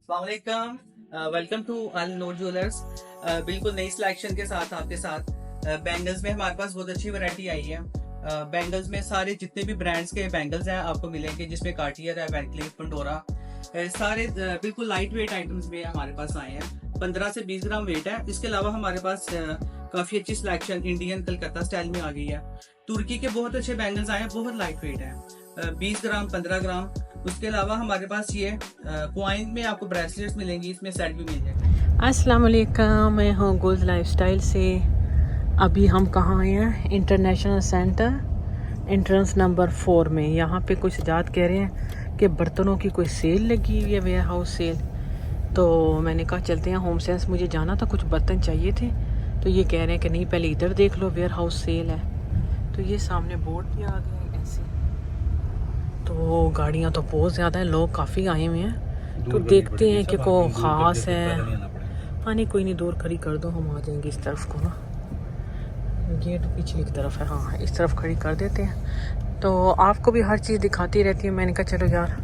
अस्सलामुअलैकुम, welcome to Al Noor jewellers. बिल्कुल नई सिलेक्शन के साथ आपके साथ बैंगल्स में हमारे पास बहुत अच्छी वैरायटी आई है। बैंगल्स में सारे जितने भी ब्रांड्स के बैंगल्स हैं आपको मिलेंगे, जिसमें कार्टियर है, वैन क्लीफ, पंडोरा, सारे बिल्कुल लाइट वेट आइटम्स में हमारे पास आए हैं। 15 से 20 ग्राम वेट है। इसके अलावा हमारे पास काफ़ी अच्छी सिलेक्शन इंडियन कलकत्ता स्टाइल में आ गई है। तुर्की के बहुत अच्छे बैंगल्स आए हैं, बहुत लाइट वेट है, 20 ग्राम, 15 ग्राम। उसके अलावा हमारे पास ये क्वाइन में आपको ब्रेसलेट्स मिलेंगी, इसमें सेट भी मिल जाएगा। अस्सलाम वालेकुम, मैं हूँ गुल्स लाइफस्टाइल से। अभी हम कहाँ आए हैं? इंटरनेशनल सेंटर, एंट्रेंस नंबर 4 में। यहाँ पे कुछ जात कह रहे हैं कि बर्तनों की कोई सेल लगी हुई है, वेयर हाउस सेल। तो मैंने कहा चलते हैं होम सेंस, मुझे जाना था, कुछ बर्तन चाहिए थे। तो ये कह रहे हैं कि नहीं, पहले इधर देख लो, वेयर हाउस सेल है। तो ये सामने बोर्ड भी आ गए ऐसे। तो गाड़ियाँ तो बहुत ज़्यादा हैं, लोग काफ़ी आए हुए हैं। तो देखते हैं कि को ख़ास है। हाँ नहीं, कोई नहीं, दूर खड़ी कर दो, हम आ जाएंगे इस तरफ को ना। गेट पीछे की तरफ है, हाँ इस तरफ खड़ी कर देते हैं। तो आपको भी हर चीज़ दिखाती रहती है। मैंने कहा चलो यार,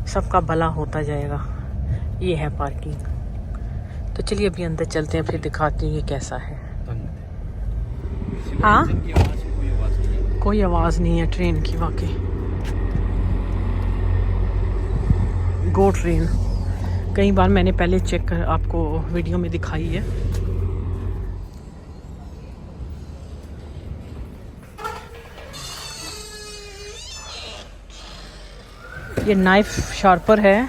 सबका भला होता जाएगा। ये है पार्किंग। तो चलिए अभी अंदर चलते हैं, फिर दिखाती हूँ ये कैसा है। हाँ, कोई आवाज़ नहीं है ट्रेन की, वाकई गो ट्रेन। कई बार मैंने पहले चेक कर आपको वीडियो में दिखाई है। ये नाइफ शार्पर है,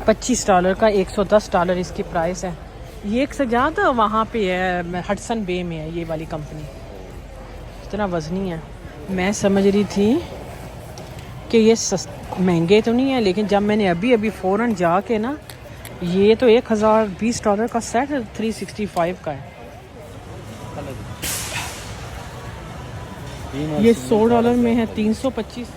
$25 का, $110 इसकी प्राइस है। ये एक से ज़्यादा वहाँ पे है, हडसन बे में है ये वाली कंपनी। इतना वज़नी है। मैं समझ रही थी कि ये महंगे तो नहीं है, लेकिन जब मैंने अभी फ़ौरन जाके ना, ये तो $1020 का सेट 365 का है। ये $100 में है, 325।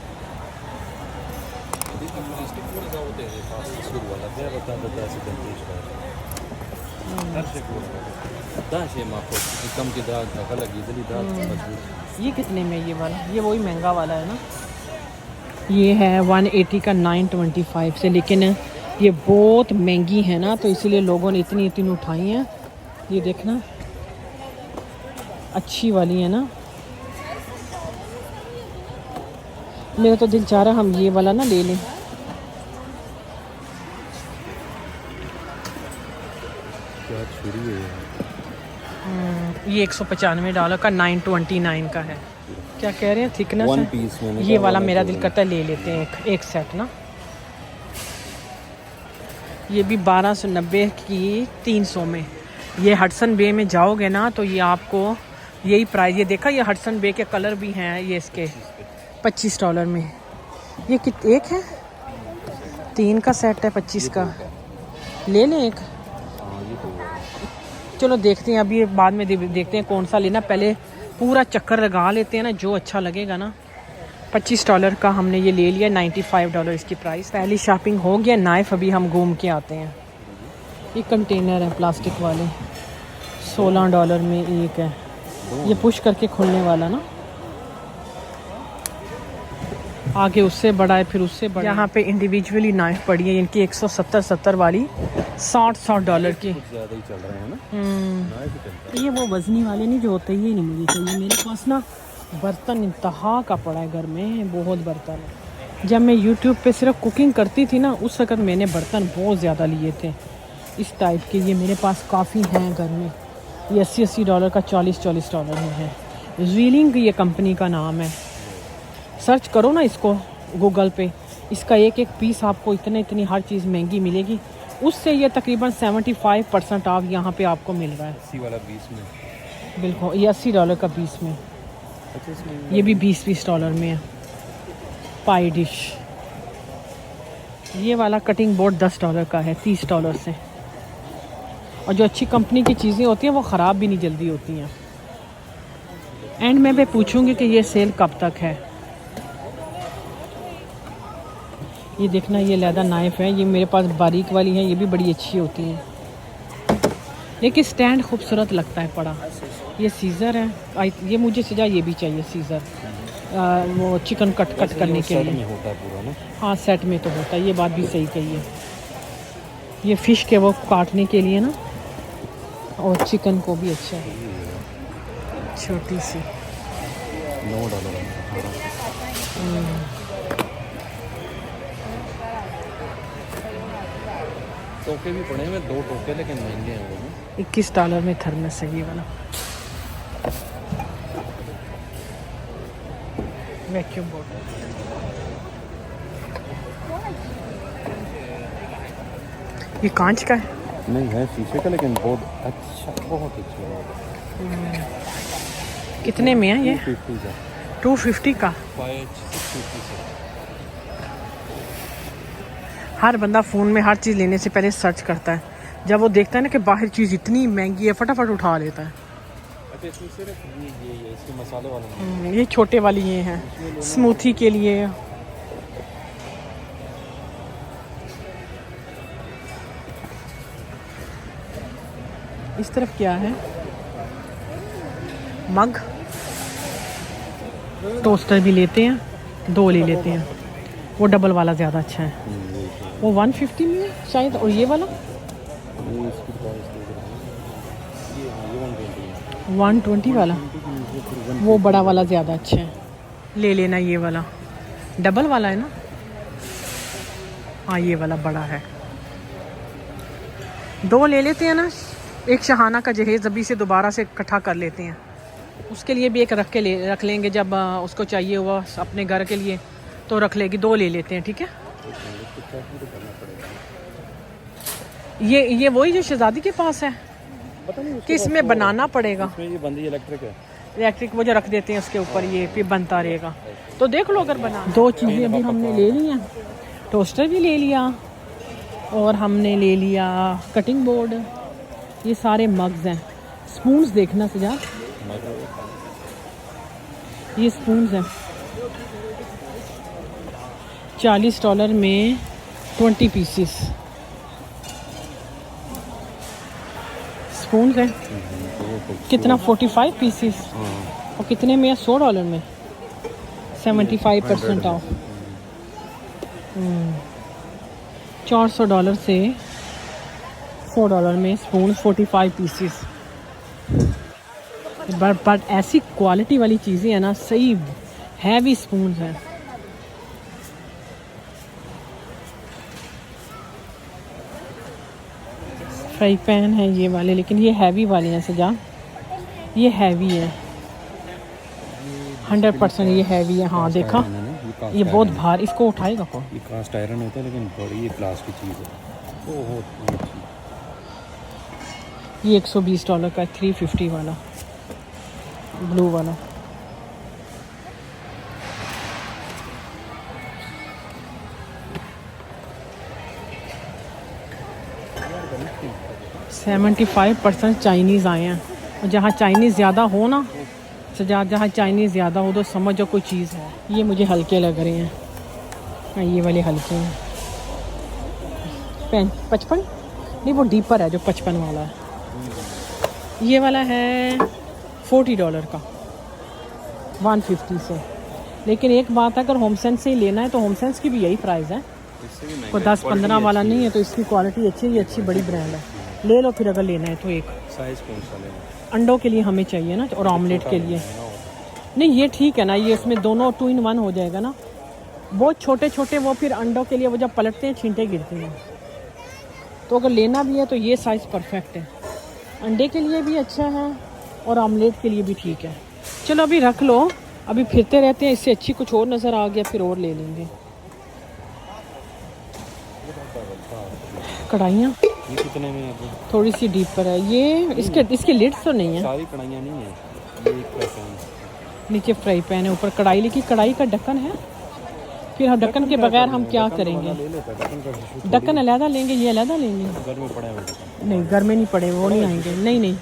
ये कितने में ये वाला? ये वही महंगा वाला है ना। ये है 180 का 925 से, लेकिन ये बहुत महंगी है ना, तो इसीलिए लोगों ने इतनी उठाई हैं। ये देखना, अच्छी वाली है ना। मेरा तो दिल चाह रहा हम ये वाला ना ले लें। क्या छुरी है ये $195 का 929 का है। क्या कह रहे हैं, थिकनेस वन है? पीस में ये वाला मेरा दिल करता है ले लेते हैं, एक सेट ना। ये भी 1290 की 300 में। ये हडसन बे में जाओगे ना तो ये आपको यही प्राइस। ये देखा, ये हडसन बे के कलर भी हैं ये इसके, $25 में। ये एक है, 3 का सेट है 25 का। ले लें एक? चलो देखते हैं, अभी बाद में देखते हैं कौन सा लेना। पहले पूरा चक्कर लगा लेते हैं ना, जो अच्छा लगेगा ना। $25 का हमने ये ले लिया, $95 इसकी प्राइस। पहली शॉपिंग हो गया। नाइफ अभी हम घूम के आते हैं। ये कंटेनर है प्लास्टिक वाले, $16 में एक है। ये पुश करके खुलने वाला ना, आगे उससे बड़ा है, फिर उससे बड़ा। यहाँ पे इंडिविजुअली नाइफ पड़ी है इनकी, 170 वाली, $60 की। ज़्यादा ही चल रहे हैं ना। ये वो वजनी वाले नहीं जो होते, ये नहीं मुझे चाहिए। मेरे पास ना बर्तन इंतहा का पड़ा है घर में, बहुत बर्तन है। जब मैं यूट्यूब पे सिर्फ कुकिंग करती थी ना, उस वक्त मैंने बर्तन बहुत ज़्यादा लिए थे इस टाइप के। ये मेरे पास काफ़ी हैं घर में। ये $80 का, $40 में है। ज़ीलिंग ये कंपनी का नाम है। सर्च करो ना इसको गूगल पे, इसका एक पीस आपको इतनी हर चीज़ महंगी मिलेगी। उससे ये तकरीबन 75% ऑफ यहाँ पे आपको मिल रहा है। 80 वाला 20 में, बिल्कुल, ये $80 का 20 में। ये भी $20 में है। पाई डिश, ये वाला कटिंग बोर्ड $10 का है, $30 से। और जो अच्छी कंपनी की चीज़ें होती हैं वो ख़राब भी नहीं जल्दी होती हैं। एंड में भी पूछूंगी कि ये सेल कब तक है। ये देखना, ये लेदर नाइफ है। ये मेरे पास बारीक वाली है, ये भी बड़ी अच्छी होती है, लेकिन स्टैंड खूबसूरत लगता है पड़ा। ये सीज़र है, ये मुझे सजा, ये भी चाहिए सीज़र, वो चिकन कट करने के लिए। में होता है पूरा ना। हाँ सेट में तो होता है, ये बात भी सही कही है। ये फ़िश के वो काटने के लिए ना, और चिकन को भी अच्छा है, छोटी सी। $9 टोके भी पड़े हैं, 2 टोके, लेकिन महंगे हैं वो भी। $21 में थर्मस है ये वाला। वैक्यूम बॉटल ये कांच का है? नहीं है शीशे का, लेकिन बहुत अच्छा, बहुत अच्छा। कितने में है ये? 250 का। 250 का। 650 से। हर बंदा फ़ोन में हर चीज़ लेने से पहले सर्च करता है, जब वो देखता है ना कि बाहर चीज़ इतनी महंगी है, फटाफट उठा लेता है। अच्छा, इसमें सिर्फ ये इसके मसाले वाला ये छोटे वाली ये हैं स्मूथी के लिए। इस तरफ क्या है? मग, टोस्टर भी लेते हैं, 2 ले लेते हैं। वो डबल वाला ज़्यादा अच्छा है, वो 150 में है शायद, और ये वाला 120 वाला, वो बड़ा वाला ज़्यादा अच्छा है। ले लेना ये वाला, डबल वाला है ना? हाँ ये वाला बड़ा है। 2 ले लेते हैं ना, एक शहाना का जहेज़ अभी से दोबारा से इकट्ठा कर लेते हैं। उसके लिए भी एक रख लेंगे, जब उसको चाहिए हुआ अपने घर के लिए तो रख लेगी। 2 ले लेते हैं, ठीक है? ये वही जो शहजादी के पास है, पता नहीं कि इसमें बनाना पड़ेगा? इसमें ये बंदी इलेक्ट्रिक है। इलेक्ट्रिक वो जो रख देते हैं उसके ऊपर, ये फिर बनता रहेगा। तो देख लो अगर बना। 2 चीज़ें अभी हमने ले ली हैं, टोस्टर भी ले लिया और हमने ले लिया कटिंग बोर्ड। ये सारे मग्स हैं। स्पून्स देखना सजा, ये स्पून्स हैं $40 में 20 पीसीस स्पून्स हैं। कितना? 45 पीसीस। और कितने में है? $100 में 75% ऑफ। $400 से $100 में स्पून 45 पीसीस। बट ऐसी क्वालिटी वाली चीज़ें हैं ना, सही हैवी स्पून हैं। फ्राई पैन है ये वाले, लेकिन ये हैवी वाले हैं सजा, ये हैवी है 100%, ये हैवी है। हाँ देखा, ये बहुत भार, इसको उठाएगा कौन? ये कास्ट आयरन होता है, लेकिन बड़ी ये ग्लास की चीज़ है, बहुत अच्छी। ये $120 का है, 350 वाला, ब्लू वाला। $75% चाइनीज़ आए हैं, और जहाँ चाइनीज़ ज़्यादा हो ना, जहाँ चाइनीज़ ज़्यादा हो तो समझो कोई चीज़ है। ये मुझे हल्के लग रहे हैं, हाँ ये वाले हल्के हैं। पेन 55 नहीं, वो डीपर है जो 55 वाला है। ये वाला है $40 का, 150 से। लेकिन एक बात है, अगर होम सेंस से ही लेना है तो होम सेंस की भी यही प्राइस है, कोई 10-15 वाला नहीं है। तो इसकी क्वालिटी अच्छी है, अच्छी बड़ी ब्रांड है, ले लो फिर अगर लेना है तो। एक साइज कौन सा लेना? अंडों के लिए हमें चाहिए ना, और ऑमलेट के लिए नहीं, ये ठीक है ना, ये इसमें दोनों 2 in 1 हो जाएगा ना। बहुत छोटे छोटे वो फिर अंडों के लिए वो जब पलटते हैं छींटे गिरते हैं, तो अगर लेना भी है तो ये साइज़ परफेक्ट है, अंडे के लिए भी अच्छा है और ऑमलेट के लिए भी ठीक है। चलो अभी रख लो, अभी फिरते रहते हैं, इससे अच्छी कुछ और नज़र आ गया फिर और ले लेंगे। कढ़ाइयाँ ये कितने में है? थोड़ी सी डीपर है ये, इसके लिड्स तो नहीं है, सारी कढ़ाइयाँ नहीं है, ये एक फ्राई पैन। नीचे फ्राई पैन है, ऊपर कढ़ाई, लेकिन कढ़ाई का ढक्कन है। फिर हम ढक्कन के बगैर हम क्या करेंगे? ढक्कन अलहदा लेंगे, ये अलहदा लेंगे। घर में पड़ा है? नहीं घर में नहीं पड़े, वो नहीं आएंगे। नहीं नहीं,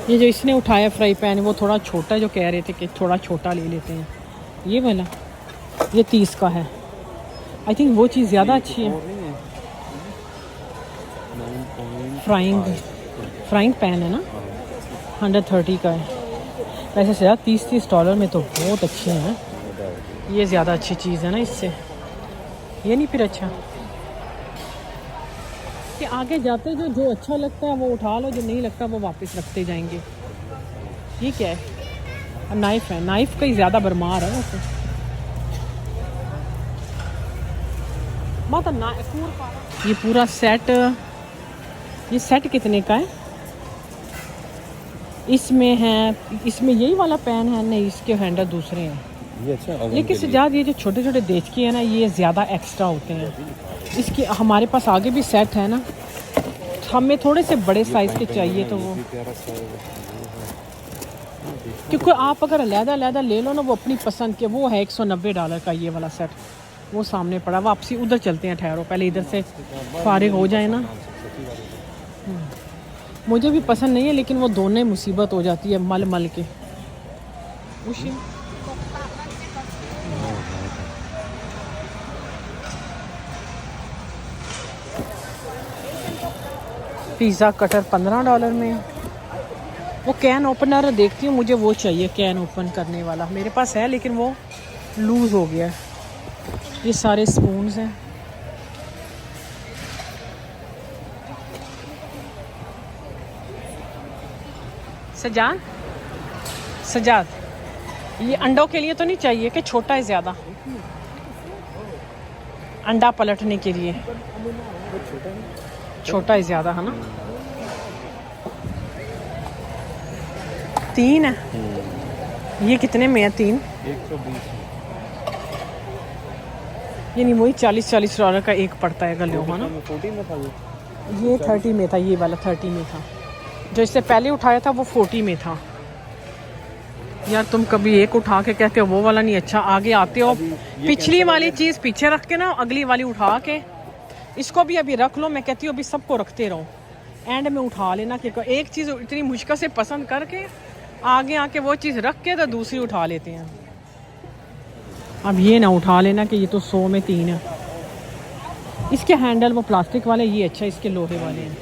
ये जो इसने उठाया फ्राई पैन, वो थोड़ा छोटा, जो कह रहे थे कि थोड़ा छोटा ले लेते हैं, ये वाला, ये 30 का है। आई थिंक वो चीज़ ज़्यादा अच्छी है। फ्राइंग पैन है ना, 130 का है। वैसे से 30-30 डॉलर में तो बहुत अच्छे हैं। ये ज़्यादा अच्छी चीज़ है ना इससे, ये नहीं फिर अच्छा कि आगे जाते जो अच्छा लगता है वो उठा लो, जो नहीं लगता वो वापस रखते जाएंगे। ये क्या है? नाइफ़ है, नाइफ़ का ही ज़्यादा भरमार है वैसे। ये पूरा सेट, ये सेट कितने का है? इसमें है, इसमें यही वाला पेन है? नहीं, इसके हैंडल दूसरे हैं। ये अच्छा, लेकिन सजाद ये जो छोटे छोटे देचके हैं ना, ये ज़्यादा एक्स्ट्रा होते हैं। इसके हमारे पास आगे भी सेट है ना, हमें थोड़े से बड़े साइज़ के चाहिए तो वो, क्योंकि आप अगर अलहदा ले लो ना वो अपनी पसंद के, वो है $190 का ये वाला सेट, वो सामने पड़ा। वापसी उधर चलते हैं, ठहरो पहले इधर से फारिग हो जाए ना। मुझे भी पसंद नहीं है लेकिन वो दोनों ही मुसीबत हो जाती है मल मल के। पिज़्ज़ा कटर $15 में। वो कैन ओपनर देखती हूँ, मुझे वो चाहिए कैन ओपन करने वाला। मेरे पास है लेकिन वो लूज़ हो गया है। ये सारे स्पून्स हैं। सजाद ये अंडों के लिए तो नहीं चाहिए कि छोटा है ज़्यादा? अंडा पलटने के लिए छोटा है ज़्यादा, है ना? 3 है। ये कितने में है 3? 120। ये नहीं, वही $40 का एक पड़ता है गले, है ना? 40 में था ये 30 में था, ये वाला 30 में था। जो इससे पहले उठाया था वो 40 में था। यार तुम कभी एक उठा के कहते हो वो वाला नहीं अच्छा, आगे आते हो पिछली वाली चीज़ पीछे रख के ना अगली वाली उठा के, इसको भी अभी रख लो। मैं कहती हूँ अभी सबको रखते रहो, एंड में उठा लेना कि एक चीज़ इतनी मुश्किल से पसंद करके आगे आके वो चीज़ रख के तो दूसरी उठा लेते हैं। अब ये ना उठा लेना कि ये तो 100 में 3 है। इसके हैंडल वो प्लास्टिक वाले, ये अच्छा, इसके लोहे वाले हैं।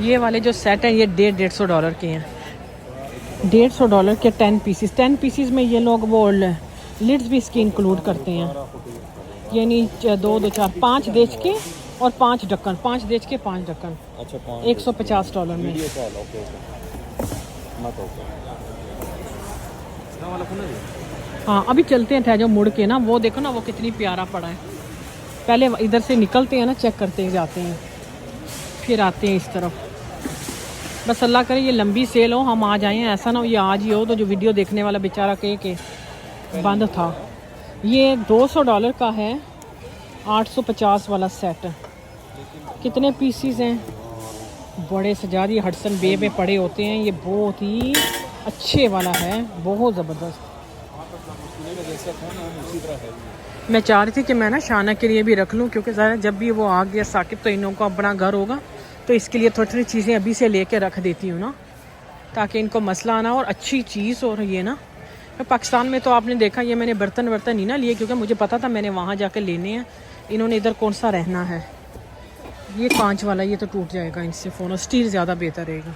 ये वाले जो सेट हैं ये $150 के हैं। $150 के 10 पीसीस। 10 पीसीस में ये लोग वो लिड्स भी इसकी इंक्लूड करते हैं, यानी 2 2 4 5 देच के और 5 ढक्कन, 5 देच के 5 ढक्कन। अच्छा, $150 में। हाँ अभी चलते हैं जो मुड़ के ना, वो देखो ना वो कितनी प्यारा पड़ा है। पहले इधर से निकलते हैं ना, चेक करते जाते हैं, फिर आते हैं इस तरफ। बस अल्लाह करे ये लंबी सेल हो, हम आ जाएं, ऐसा ना हो ये आज ही हो तो जो वीडियो देखने वाला बेचारा कहे कि बंद था। ये $200 का है, 850 वाला सेट। कितने पीसीस हैं? बड़े सजाद, ये हडसन बे में पड़े होते हैं। ये बहुत ही अच्छे वाला है, बहुत ज़बरदस्त। मैं चाह रही थी कि मैं ना शाना के लिए भी रख लूँ, क्योंकि ज़रा जब भी वो आ गया साकिब तो इन लोगों को अपना घर होगा, तो इसके लिए थोड़ी थोड़ी चीज़ें अभी से लेके रख देती हूँ ना, ताकि इनको मसला ना। और अच्छी चीज़ हो रही है ना। तो पाकिस्तान में तो आपने देखा, ये मैंने बर्तन नहीं ना लिए, क्योंकि मुझे पता था मैंने वहाँ जाकर लेने हैं। इन्होंने इधर कौन सा रहना है। ये कांच वाला, ये तो टूट जाएगा इनसे फ़ोन, और स्टील ज़्यादा बेहतर रहेगा।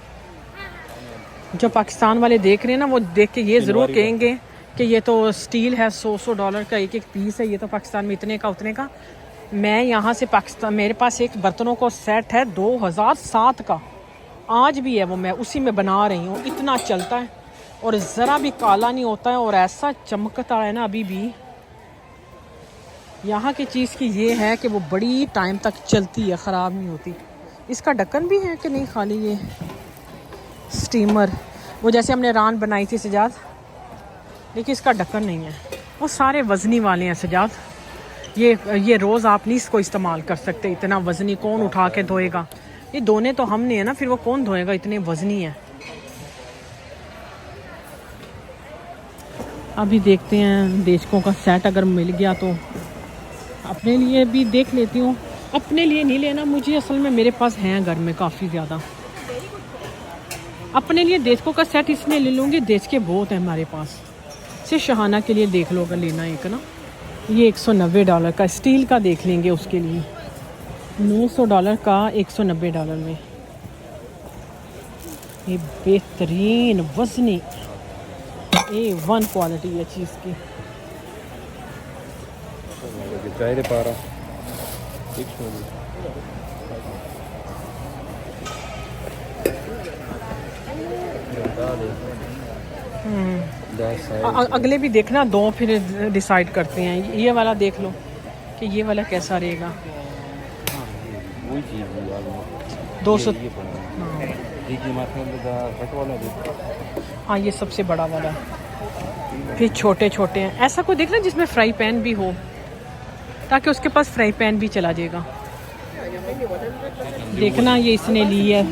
जो पाकिस्तान वाले देख रहे हैं ना, वो देख के ये ज़रूर कहेंगे कि ये तो स्टील है, $100 का एक पीस है, ये तो पाकिस्तान में इतने का उतने का। मैं यहाँ से पाकिस्तान, मेरे पास एक बर्तनों का सेट है 2007 का, आज भी है वो, मैं उसी में बना रही हूँ। इतना चलता है और ज़रा भी काला नहीं होता है, और ऐसा चमकता है ना अभी भी। यहाँ की चीज़ की ये है कि वो बड़ी टाइम तक चलती है, ख़राब नहीं होती। इसका ढक्कन भी है कि नहीं, खाली ये स्टीमर, वो जैसे हमने रान बनाई थी सजाद, लेकिन इसका ढक्कन नहीं है। वो सारे वज़नी वाले हैं सजाद, ये रोज़ आप नहीं इसको इस्तेमाल कर सकते, इतना वज़नी कौन उठा के धोएगा। ये धोने तो हमने है ना, फिर वो कौन धोएगा, इतने वज़नी है। अभी देखते हैं देशकों का सेट अगर मिल गया तो अपने लिए भी देख लेती हूँ। अपने लिए नहीं लेना मुझे, असल में मेरे पास हैं घर में काफ़ी ज़्यादा। अपने लिए देशकों का सेट इसलिए ले लूँगी, देश के बहुत है हमारे पास। सिर्फ शहाना के लिए देख लो अगर लेना है एक ना। ये $190 का स्टील का देख लेंगे, उसके लिए $900 का $190 में। ये बेहतरीन वजनी A1 क्वालिटी है चीज़ की। चाय दे पा रहा एक अगले भी देखना, दो फिर डिसाइड करते हैं। ये वाला देख लो कि ये वाला कैसा रहेगा। वही चीज़ 200। हाँ हाँ ये सबसे बड़ा वाला। फिर छोटे छोटे हैं, ऐसा कोई देखना जिसमें फ्राई पैन भी हो, ताकि उसके पास फ्राई पैन भी चला जाएगा। देखना ये इसने ली है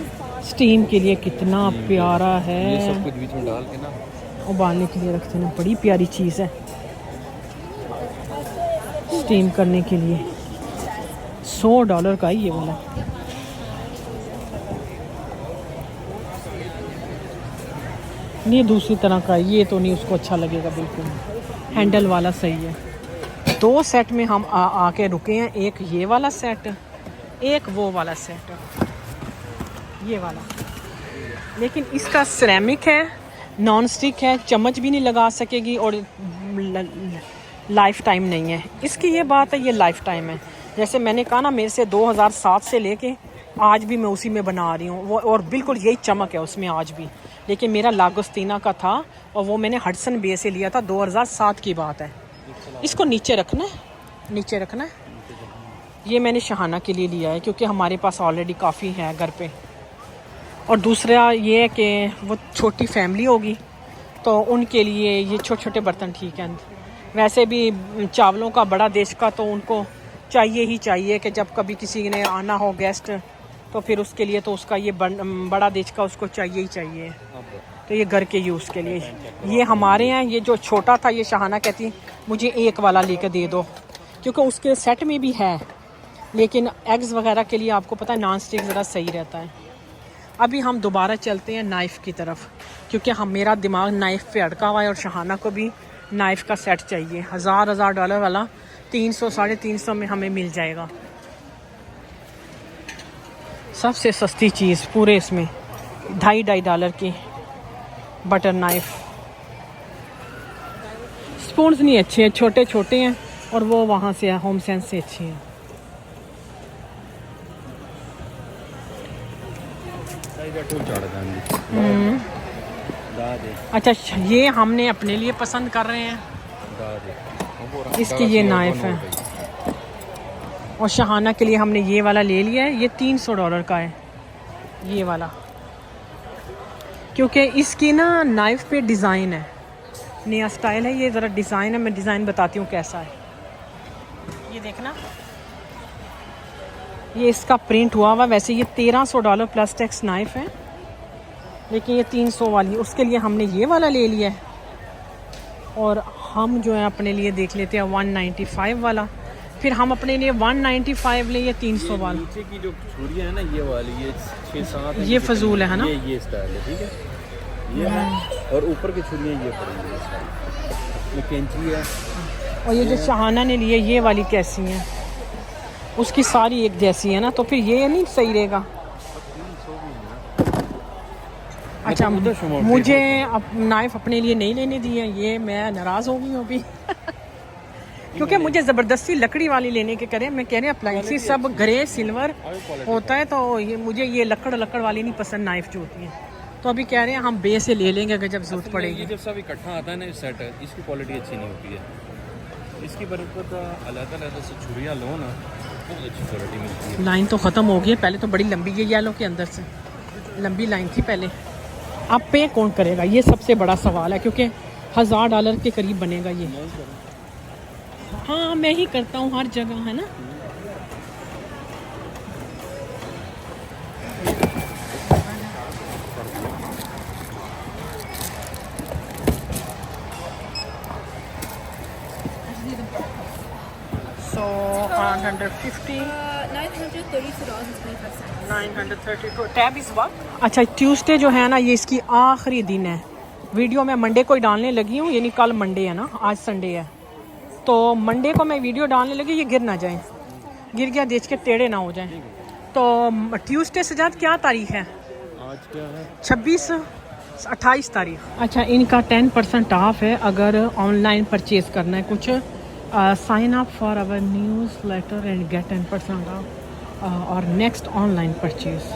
स्टीम के लिए, कितना प्यारा है। ये सब कुछ बीच में डाल के ना उबालने के लिए रखते हैं, बड़ी प्यारी चीज़ है स्टीम करने के लिए। $100 का ही ये वाला। ये दूसरी तरह का, ये तो नहीं उसको अच्छा लगेगा बिल्कुल। हैंडल वाला सही है। 2 सेट में हम आके रुके हैं, एक ये वाला सेट, एक वो वाला सेट, ये वाला। लेकिन इसका सिरेमिक है, नॉन स्टिक है, चम्मच भी नहीं लगा सकेगी और लाइफ टाइम नहीं है इसकी। ये बात है, ये लाइफ टाइम है। जैसे मैंने कहा ना, मेरे से 2007 से लेके आज भी मैं उसी में बना रही हूँ वो, और बिल्कुल यही चमक है उसमें आज भी। लेकिन मेरा लागोस्तीना का था और वो मैंने हडसन बे से लिया था, 2007 की बात है। इसको नीचे रखना है, नीचे रखना है। ये मैंने शहाना के लिए लिया है क्योंकि हमारे पास ऑलरेडी काफ़ी है घर पे। और दूसरा ये है कि वो छोटी फैमिली होगी तो उनके लिए ये छोटे छोटे बर्तन ठीक हैं। वैसे भी चावलों का बड़ा देश का तो उनको चाहिए ही चाहिए कि जब कभी किसी ने आना हो गेस्ट, तो फिर उसके लिए तो उसका ये बड़ा देश का उसको चाहिए ही चाहिए। तो ये घर के यूज़ के लिए। ये हमारे यहाँ ये जो छोटा था, ये शहाना कहती मुझे एक वाला लेकर दे दो, क्योंकि उसके सेट में भी है। लेकिन एग्स वगैरह के लिए आपको पता है नॉन स्टिक ज़रा सही रहता है। अभी हम दोबारा चलते हैं नाइफ़ की तरफ, क्योंकि मेरा दिमाग नाइफ़ पे अटका हुआ है और शहाना को भी नाइफ़ का सेट चाहिए। $1000 वाला 300 350 में हमें मिल जाएगा। सबसे सस्ती चीज़ पूरे इसमें $2.5 की बटर नाइफ़। स्पून्स नहीं अच्छे हैं, छोटे छोटे हैं, और वो वहाँ से होम सेंस से अच्छे हैं। अच्छा, ये हमने अपने लिए पसंद कर रहे हैं। इसकी ये नाइफ है और शहाना के लिए हमने ये वाला ले लिया है। ये $300 का है ये वाला, क्योंकि इसकी ना नाइफ पे डिज़ाइन है, नया स्टाइल है। ये ज़रा डिज़ाइन है, मैं डिज़ाइन बताती हूँ कैसा है। ये देखना, ये इसका प्रिंट हुआ हुआ। वैसे ये $1300 प्लस टैक्स नाइफ है, लेकिन ये 300 वाली, उसके लिए हमने ये वाला ले लिया है। और हम जो है अपने लिए देख लेते हैं 195 वाला, फिर हम अपने लिए 195 ले, ये 300 वाला। नीचे की जो छुरियां है ना, ये वाली, ये 6-7 ये फजूल है ना, ये स्टाइल है, ठीक है ये है। और ऊपर की छुरियां ये पड़ी है, ये कैंची है। और ये जो शहाना ने लिए ये वाली कैसी हैं, उसकी सारी एक जैसी है ना, तो फिर ये नहीं सही रहेगा। अच्छा, मुझे अब नाइफ अपने लिए नहीं लेने दी है, ये मैं नाराज़ हो गई हूँ अभी क्योंकि मुझे ज़बरदस्ती लकड़ी वाली लेने के करे। मैं कह रहे हैं अप्लाइंसेस सब ग्रे सिल्वर होता है, तो ये मुझे ये लकड़ वाली नहीं पसंद नाइफ जो होती है। तो अभी कह रहे हैं हम बे से ले लेंगे अगर जब जरूरत पड़ेगी। जब सब इकट्ठा आता है ना सेट, इसकी क्वालिटी अच्छी नहीं होती है। इसकी बरकत अलग-अलग से छुरियाँ लो ना, बहुत अच्छी क्वालिटी मिलती है। लाइन तो ख़त्म हो गई है, पहले तो बड़ी लंबी ये येलो के अंदर से लंबी लाइन थी पहले। अब पे कौन करेगा, ये सबसे बड़ा सवाल है, क्योंकि $1000 के करीब बनेगा ये। हाँ, मैं ही करता हूँ हर जगह, है ना। So 150 932 टैब इस वक्त। अच्छा, ट्यूसडे जो है ना, ये इसकी आखिरी दिन है। वीडियो मैं मंडे को ही डालने लगी हूँ, यानी कल मंडे है ना, आज संडे है, तो मंडे को मैं वीडियो डालने लगी, ये गिर ना जाए, गिर गया देख के टेढ़े ना हो जाए। तो ट्यूसडे से ज़्यादा क्या तारीख है? आज क्या है? 28 तारीख। अच्छा, इनका 10% ऑफ है अगर ऑनलाइन परचेज करना है कुछ। Sign up for our newsletter and get 10% off और नेक्स्ट ऑनलाइन परचेज़।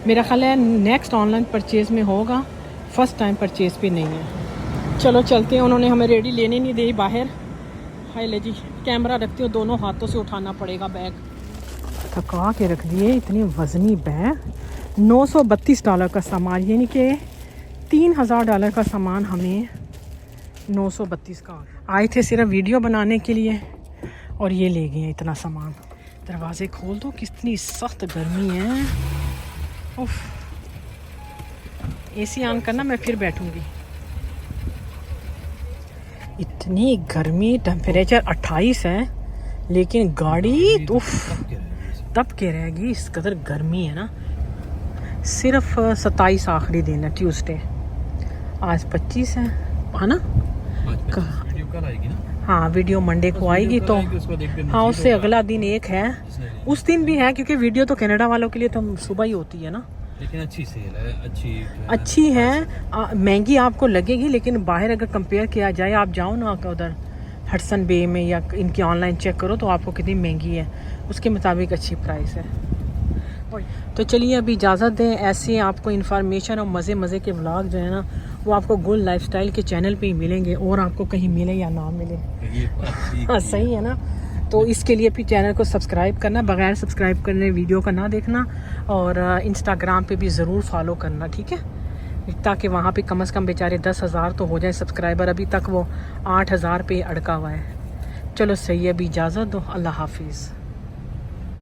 मेरा ख्याल है नेक्स्ट ऑनलाइन परचेज़ में होगा, फर्स्ट टाइम परचेज़ पे नहीं है। चलो चलते हैं, उन्होंने हमें रेडी लेने नहीं दी बाहर। हाय ले जी, कैमरा रखती हूँ, दोनों हाथों से उठाना पड़ेगा बैग। थका के रख दिए, इतनी वज़नी बैग। $932 का सामान, यानी कि $3000 का सामान हमें 932 का आए थे सिर्फ वीडियो बनाने के लिए, और ये ले गए इतना सामान। दरवाजे खोल दो, कितनी सख्त गर्मी है। उफ, एसी ऑन करना, मैं फिर बैठूंगी। इतनी गर्मी, टेम्परेचर 28 है, लेकिन गाड़ी उफ तब के रहेगी, इस कदर गर्मी है ना। सिर्फ 27 आखिरी दिन है, ट्यूसडे। आज 25 है ना। वीडियो कल आएगी ना? हाँ, वीडियो मंडे को आएगी, तो हाँ उससे अगला दिन एक है, उस दिन भी है, क्योंकि वीडियो तो कनाडा वालों के लिए तो सुबह ही होती है ना। लेकिन अच्छी सेल है, अच्छी है। महंगी आपको लगेगी, लेकिन बाहर अगर कंपेयर किया जाए, आप जाओ ना उधर हडसन बे में या इनकी ऑनलाइन चेक करो तो आपको कितनी महंगी है, उसके मुताबिक अच्छी प्राइस है। तो चलिए अभी इजाज़त दें। ऐसे आपको इन्फॉर्मेशन और मज़े मज़े के व्लॉग जो है ना, वो आपको गुल लाइफस्टाइल के चैनल पे ही मिलेंगे, और आपको कहीं मिले या ना मिले। हाँ सही है ना। तो इसके लिए भी चैनल को सब्सक्राइब करना, बगैर सब्सक्राइब करने वीडियो का ना देखना, और इंस्टाग्राम पे भी ज़रूर फॉलो करना, ठीक है, ताकि वहाँ पे कम से कम बेचारे 10,000 तो हो जाए सब्सक्राइबर। अभी तक वो 8,000 पे अड़का हुआ है। चलो सही है, अभी इजाज़त दो, अल्लाह हाफिज़।